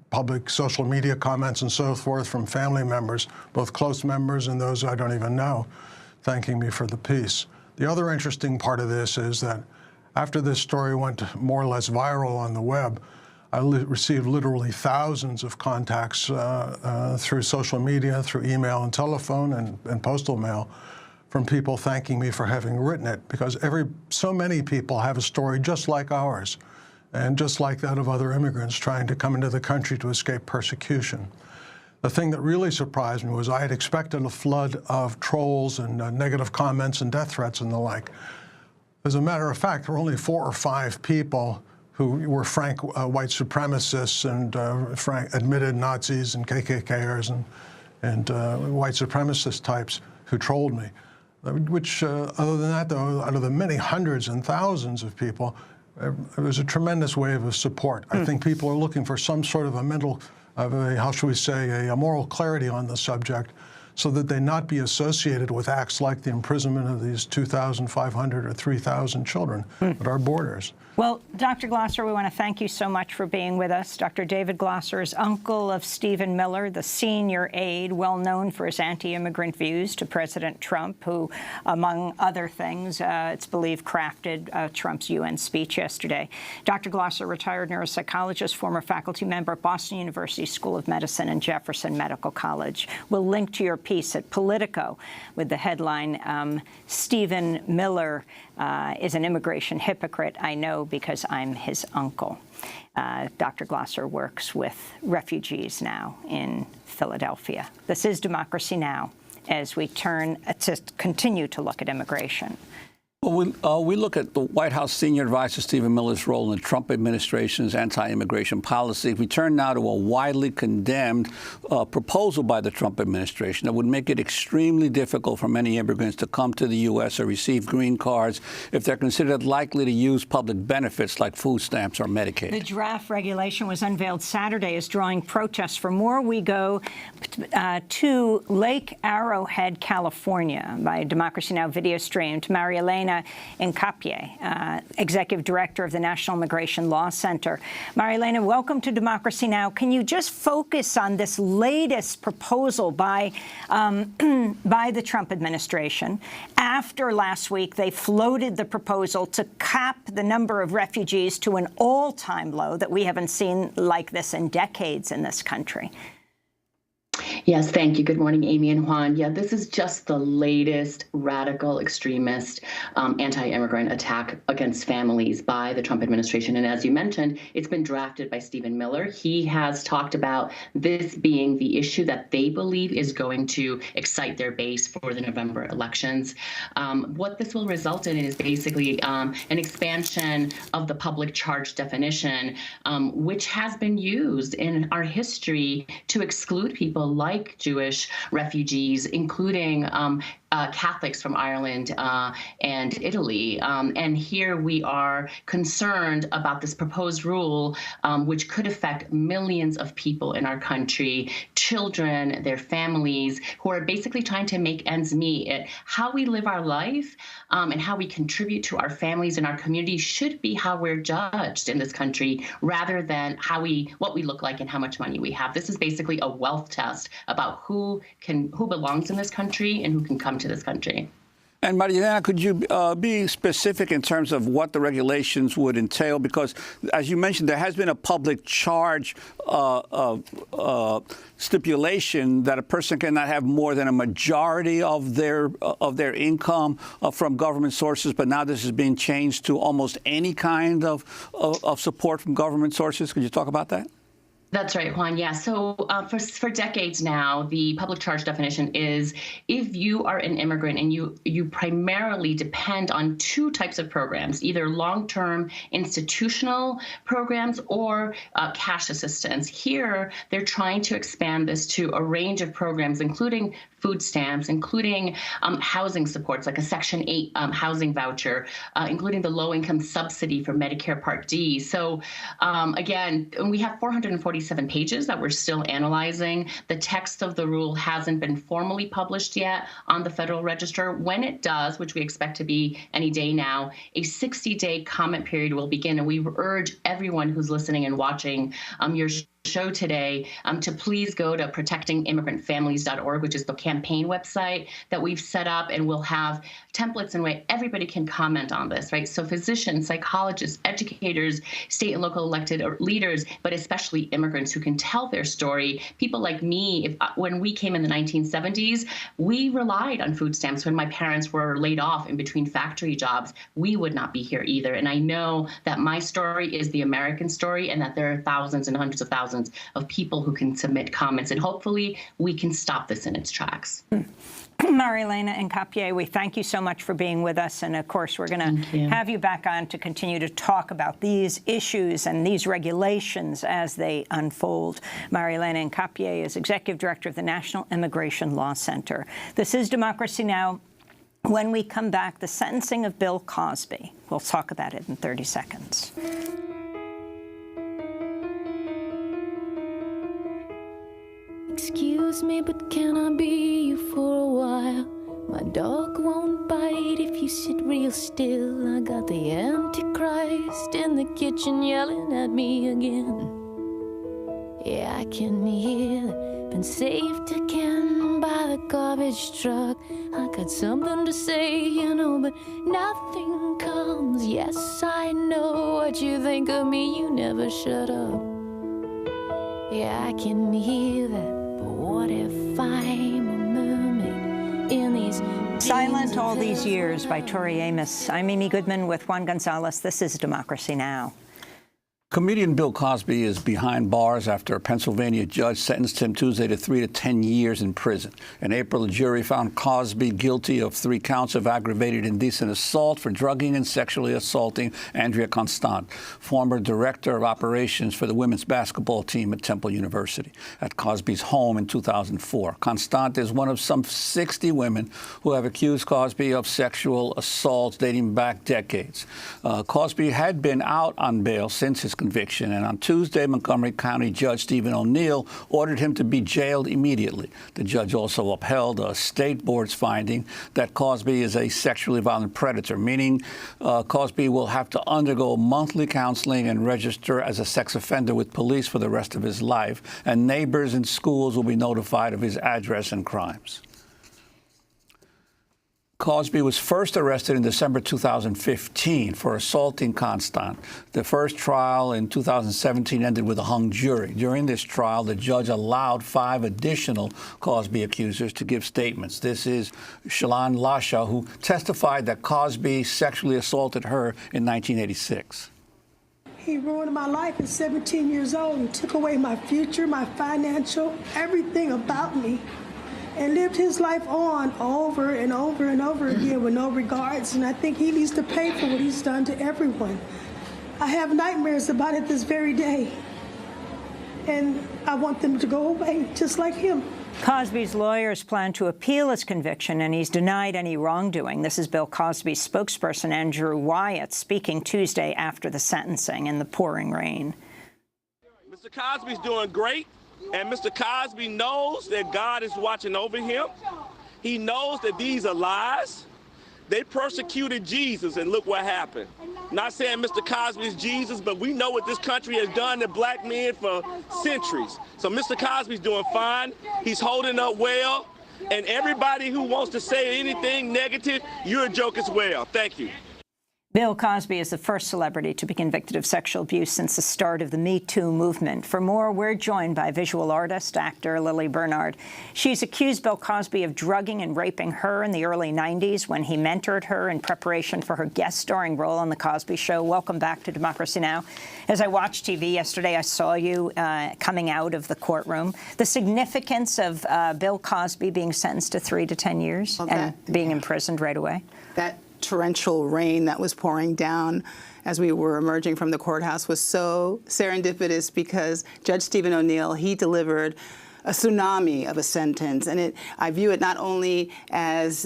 public social media comments, and so forth from family members, both close members and those I don't even know, thanking me for the piece. The other interesting part of this is that after this story went more or less viral on the web, I received literally thousands of contacts through social media, through email and telephone and postal mail from people thanking me for having written it, because so many people have a story just like ours and just like that of other immigrants trying to come into the country to escape persecution. The thing that really surprised me was I had expected a flood of trolls and negative comments and death threats and the like. As a matter of fact, there were only 4 or 5 people who were frank white supremacists and frank admitted Nazis and KKKers and white supremacist types who trolled me. Which, other than that, though, out of the many hundreds and thousands of people, there was a tremendous wave of support. I think people are looking for some sort of how shall we say, a moral clarity on the subject, so that they not be associated with acts like the imprisonment of these 2,500 or 3,000 children at our borders. Well, Dr. Glasser, we want to thank you so much for being with us. Dr. David Glasser is uncle of Stephen Miller, the senior aide, well known for his anti-immigrant views to President Trump, who, among other things, it's believed crafted Trump's UN speech yesterday. Dr. Glasser, retired neuropsychologist, former faculty member at Boston University School of Medicine and Jefferson Medical College. We'll link to your piece at Politico with the headline, Stephen Miller is an immigration hypocrite. I know because I'm his uncle. Dr. Glasser works with refugees now in Philadelphia. This is Democracy Now! As we turn to continue to look at immigration. Well, we look at the White House senior advisor Stephen Miller's role in the Trump administration's anti-immigration policy. If we turn now to a widely condemned proposal by the Trump administration that would make it extremely difficult for many immigrants to come to the U.S. or receive green cards if they're considered likely to use public benefits like food stamps or Medicaid. The draft regulation was unveiled Saturday, is drawing protests. For more, we go to Lake Arrowhead, California, by Democracy Now! Video stream to Marielena Incapie, Executive Director of the National Immigration Law Center. Marielena, welcome to Democracy Now! Can you just focus on this latest proposal by the Trump administration? After last week, they floated the proposal to cap the number of refugees to an all-time low that we haven't seen like this in decades in this country. Yes, thank you. Good morning, Amy and Juan. Yeah, this is just the latest radical extremist anti-immigrant attack against families by the Trump administration. And as you mentioned, it's been drafted by Stephen Miller. He has talked about this being the issue that they believe is going to excite their base for the November elections. What this will result in is basically an expansion of the public charge definition, which has been used in our history to exclude people like Jewish refugees, including Catholics from Ireland and Italy. And here we are concerned about this proposed rule, which could affect millions of people in our country, children, their families, who are basically trying to make ends meet. How we live our life and how we contribute to our families and our communities should be how we're judged in this country, rather than what we look like and how much money we have. This is basically a wealth test about who belongs in this country and who can come to this country. And Marielena, could you be specific in terms of what the regulations would entail? Because, as you mentioned, there has been a public charge stipulation that a person cannot have more than a majority of their income from government sources. But now this is being changed to almost any kind of support from government sources. Could you talk about that? That's right, Juan. Yeah. So for decades now, the public charge definition is if you are an immigrant and you primarily depend on two types of programs, either long-term institutional programs or cash assistance. Here, they're trying to expand this to a range of programs, including food stamps, including housing supports like a Section 8 housing voucher, including the low-income subsidy for Medicare Part D. So again, we have 447 pages that we're still analyzing. The text of the rule hasn't been formally published yet on the Federal Register. When it does, which we expect to be any day now, a 60-day comment period will begin. And we urge everyone who's listening and watching your show today to please go to protectingimmigrantfamilies.org, which is the campaign website that we've set up, and we'll have templates in way everybody can comment on this, right? So physicians, psychologists, educators, state and local elected leaders, but especially immigrants who can tell their story. People like me, when we came in the 1970s, we relied on food stamps when my parents were laid off in between factory jobs. We would not be here either. And I know that my story is the American story, and that there are thousands and hundreds of thousands of people who can submit comments, and hopefully we can stop this in its tracks. Marielena Incapie, we thank you so much for being with us, and of course we're going to have you back on to continue to talk about these issues and these regulations as they unfold. Marielena Incapie is Executive Director of the National Immigration Law Center. This is Democracy Now! When we come back, the sentencing of Bill Cosby. We'll talk about it in 30 seconds. Excuse me, but can I be you for a while? My dog won't bite if you sit real still. I got the Antichrist in the kitchen yelling at me again. Yeah, I can hear it. Been saved again by the garbage truck. I got something to say, you know, but nothing comes. Yes, I know what you think of me. You never shut up. Yeah, I can hear that. What if I'm a mermaid in these... Silent All These Years by Tori Amos. I'm Amy Goodman with Juan Gonzalez. This is Democracy Now! Comedian Bill Cosby is behind bars after a Pennsylvania judge sentenced him Tuesday to 3 to 10 years in prison. In April, the jury found Cosby guilty of 3 counts of aggravated indecent assault for drugging and sexually assaulting Andrea Constant, former director of operations for the women's basketball team at Temple University, at Cosby's home in 2004. Constant is one of some 60 women who have accused Cosby of sexual assaults dating back decades. Cosby had been out on bail since his conviction, and on Tuesday, Montgomery County Judge Stephen O'Neill ordered him to be jailed immediately. The judge also upheld a state board's finding that Cosby is a sexually violent predator, meaning Cosby will have to undergo monthly counseling and register as a sex offender with police for the rest of his life, and neighbors and schools will be notified of his address and crimes. Cosby was first arrested in December 2015 for assaulting Constant. The first trial in 2017 ended with a hung jury. During this trial, the judge allowed 5 additional Cosby accusers to give statements. This is Shalon Lasha, who testified that Cosby sexually assaulted her in 1986. He ruined my life at 17 years old and took away my future, my financial, everything about me, and lived his life on over and over and over again with no regards. And I think he needs to pay for what he's done to everyone. I have nightmares about it this very day. And I want them to go away, just like him. Cosby's lawyers plan to appeal his conviction, and he's denied any wrongdoing. This is Bill Cosby's spokesperson, Andrew Wyatt, speaking Tuesday after the sentencing in the pouring rain. Mr. Cosby's doing great. And Mr. Cosby knows that God is watching over him. He knows that these are lies. They persecuted Jesus, and look what happened. Not saying Mr. Cosby is Jesus, but we know what this country has done to black men for centuries. So Mr. Cosby's doing fine. He's holding up well. And everybody who wants to say anything negative, you're a joke as well. Thank you. Bill Cosby is the first celebrity to be convicted of sexual abuse since the start of the Me Too movement. For more, we're joined by visual artist, actor Lily Bernard. She's accused Bill Cosby of drugging and raping her in the early 90s when he mentored her in preparation for her guest starring role on The Cosby Show. Welcome back to Democracy Now! As I watched TV yesterday, I saw you coming out of the courtroom. The significance of Bill Cosby being sentenced to 3 to 10 years and being imprisoned right away. That torrential rain that was pouring down as we were emerging from the courthouse was so serendipitous because Judge Stephen O'Neill, he delivered a tsunami of a sentence. And I view it not only as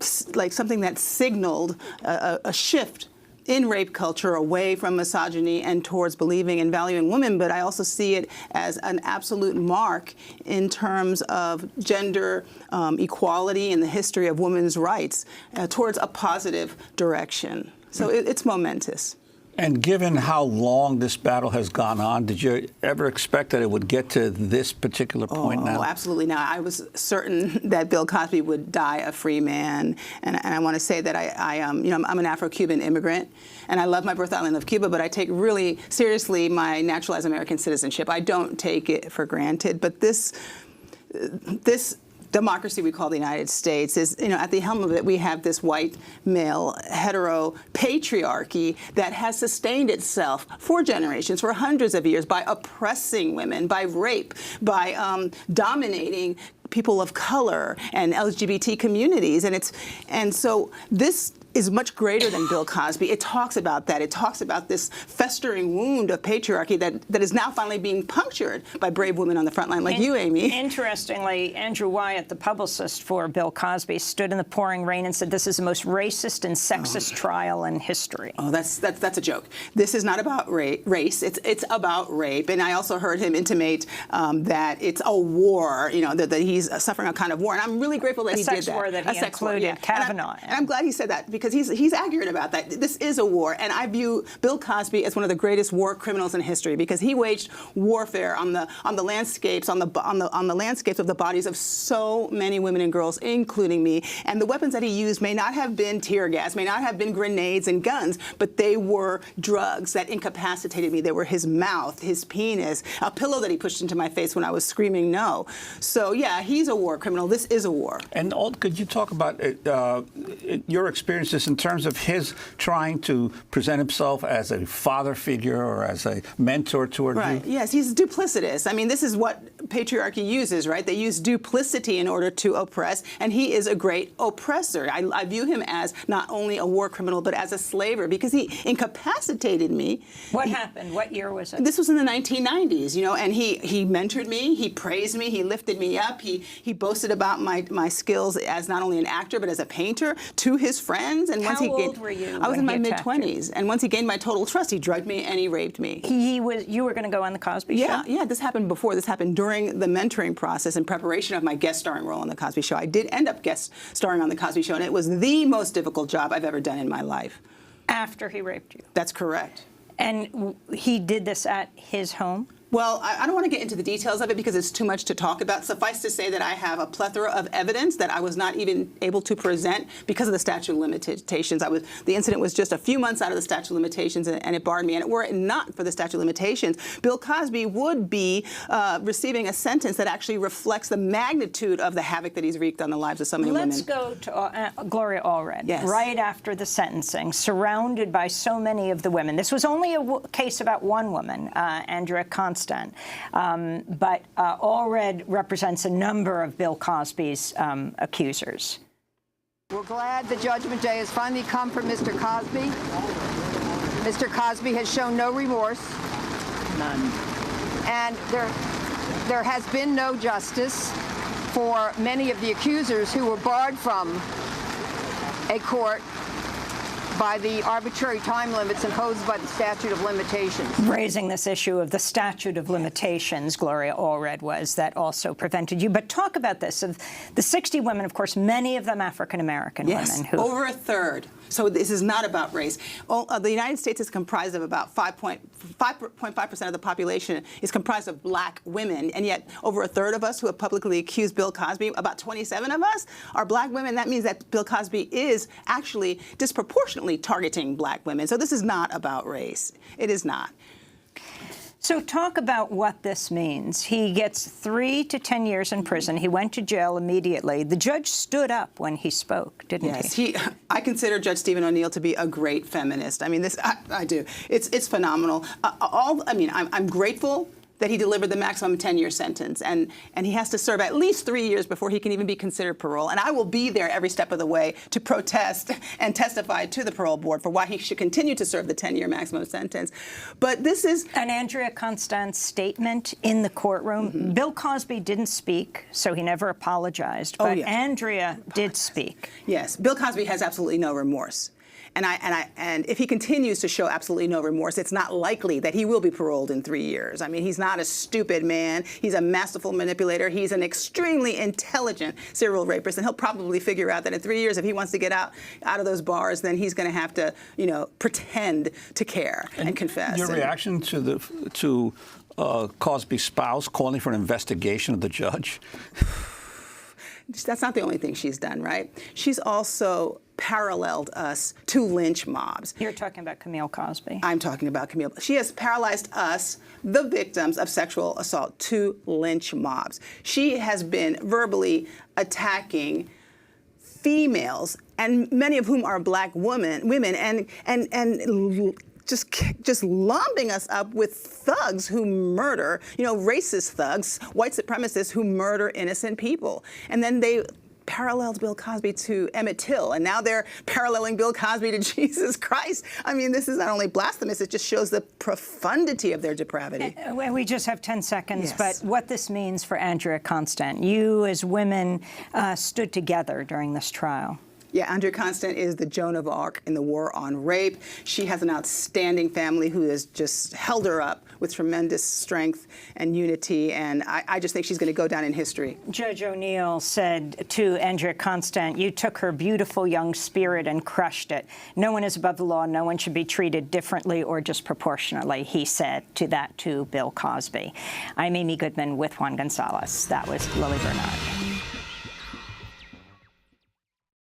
something that signaled a shift in rape culture away from misogyny and towards believing and valuing women, but I also see it as an absolute mark in terms of gender equality and the history of women's rights towards a positive direction. So it's momentous. And given how long this battle has gone on, did you ever expect that it would get to this particular point now? Oh, absolutely not. I was certain that Bill Cosby would die a free man. And I want to say that I'm an Afro-Cuban immigrant, and I love my birth island of Cuba, but I take really seriously my naturalized American citizenship. I don't take it for granted. But this democracy we call the United States is, at the helm of it, we have this white male hetero patriarchy that has sustained itself for generations, for hundreds of years, by oppressing women, by rape, by dominating people of color and LGBT communities. And so this is much greater than Bill Cosby. It talks about that. It talks about this festering wound of patriarchy that is now finally being punctured by brave women on the front line like you, Amy. Interestingly, Andrew Wyatt, the publicist for Bill Cosby, stood in the pouring rain and said this is the most racist and sexist trial in history. Oh, that's a joke. This is not about race. It's about rape. And I also heard him intimate that it's a war, that he's suffering a kind of war. And I'm really grateful that he did that. A sex war that he included Kavanaugh. And I'm glad he said that because he's accurate about that. This is a war, and I view Bill Cosby as one of the greatest war criminals in history because he waged warfare on the landscapes of the bodies of so many women and girls, including me. And the weapons that he used may not have been tear gas, may not have been grenades and guns, but they were drugs that incapacitated me. They were his mouth, his penis, a pillow that he pushed into my face when I was screaming no. So yeah, he's a war criminal. This is a war. And could you talk about your experiences this in terms of his trying to present himself as a father figure or as a mentor toward you? Yes, he's duplicitous. I mean, this is what patriarchy uses, right? They use duplicity in order to oppress, and he is a great oppressor. I view him as not only a war criminal, but as a slaver, because he incapacitated me. What happened? What year was it? This was in the 1990s, you know, and he mentored me, he praised me, he lifted me up, he boasted about my skills as not only an actor, but as a painter to his friends. And once How old were you? I was in my when he attacked mid-20s, and once he gained my total trust, he drugged me and he raped me. You were going to go on the Cosby Show? Yeah, this happened before. This happened during the mentoring process in preparation of my guest starring role on the Cosby Show. I did end up guest starring on the Cosby Show, and it was the most difficult job I've ever done in my life. After he raped you? That's correct. And he did this at his home? Well, I don't want to get into the details of it because it's too much to talk about. Suffice to say that I have a plethora of evidence that I was not even able to present because of the statute of limitations. The incident was just a few months out of the statute of limitations, and it barred me. And were it not for the statute of limitations, Bill Cosby would be receiving a sentence that actually reflects the magnitude of the havoc that he's wreaked on the lives of so many women. Let's go to Gloria Allred. Yes. Right after the sentencing, surrounded by so many of the women. This was only a case about one woman, Andrea Constant. But Allred represents a number of Bill Cosby's accusers. We're glad the Judgment Day has finally come for Mr. Cosby. Mr. Cosby has shown no remorse. None. And there has been no justice for many of the accusers who were barred from a court by the arbitrary time limits imposed by the statute of limitations. Raising this issue of the statute of limitations, Gloria Allred was, that also prevented you. But talk about this. Of the 60 women, of course, many of them African-American women. Who, over a third. So this is not about race. The United States is comprised of about 5.5% of the population is comprised of black women, and yet over a third of us who have publicly accused Bill Cosby, about 27 of us, are black women. That means that Bill Cosby is actually disproportionately targeting black women. So this is not about race. It is not. So talk about what this means. He gets 3 to 10 years in prison. He went to jail immediately. The judge stood up when he spoke, didn't he? Yes, I consider Judge Stephen O'Neill to be a great feminist. I mean, I do. It's phenomenal. I'm grateful that he delivered the maximum 10-year sentence, and he has to serve at least 3 years before he can even be considered parole. And I will be there every step of the way to protest and testify to the parole board for why he should continue to serve the 10-year maximum sentence. But this is an Andrea Constant's statement in the courtroom. Mm-hmm. Bill Cosby didn't speak, so he never apologized. But Andrea did speak. Yes, Bill Cosby has absolutely no remorse. And if he continues to show absolutely no remorse, it's not likely that he will be paroled in 3 years. I mean, he's not a stupid man. He's a masterful manipulator. He's an extremely intelligent serial rapist, and he'll probably figure out that in 3 years, if he wants to get out of those bars, then he's going to have to, pretend to care and confess. Your reaction to Cosby's spouse calling for an investigation of the judge? That's not the only thing she's done, right? She's also paralleled us to lynch mobs. You're talking about Camille Cosby. I'm talking about Camille. She has paralyzed us, the victims of sexual assault, to lynch mobs. She has been verbally attacking females, and many of whom are black women, and just lumping us up with thugs who murder, racist thugs, white supremacists who murder innocent people. And then they paralleled Bill Cosby to Emmett Till, and now they're paralleling Bill Cosby to Jesus Christ. I mean, this is not only blasphemous, it just shows the profundity of their depravity. We just have 10 seconds, Yes. but what this means for Andrea Constant. You, as women, stood together during this trial. Yeah, Andrea Constant is the Joan of Arc in the war on rape. She has an outstanding family who has just held her up with tremendous strength and unity, and I just think she's going to go down in history. Judge O'Neill said to Andrea Constant, "You took her beautiful young spirit and crushed it. No one is above the law. No one should be treated differently or disproportionately," he said to Bill Cosby. I'm Amy Goodman with Juan Gonzalez. That was Lily Bernard.